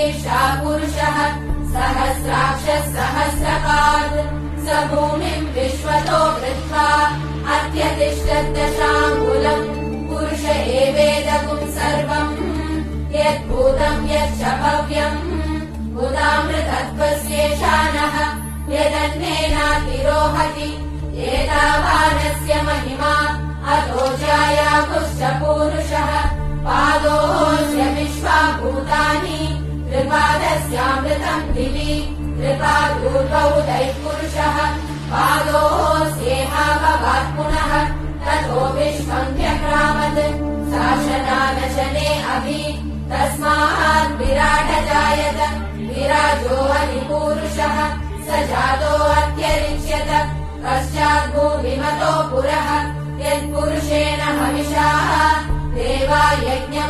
एषा पुरुषः सहस्राक्षः सहस्रपात् स भूमिम् विश्वतो वृत्वा अत्यतिष्ठद्दशाङ्गुलम् पुरुष एवेदगुम् सर्वम् यद्भूतम् यच्च भव्यम् उदामृतत्वस्येषा नः यदन्नेनातिरोहति एतावानस्य महिमा अतो जायागुश्च पूरुषः पादोऽस्य विश्वा भूतानि त्रिपादस्यामृतम् दिवि त्रिपादूर्वौ दैपुरुषः पादोऽस्येहा भवात् पुनः ततो विश्वम् व्यक्रामत् शासनानशने अभि तस्मात् विराट जायत विराजो अधिपूरुषः स जातो अत्यरिच्यत पश्चात् भूमिमतो पुरः यत्पुरुषेण हविषा देवा यज्ञ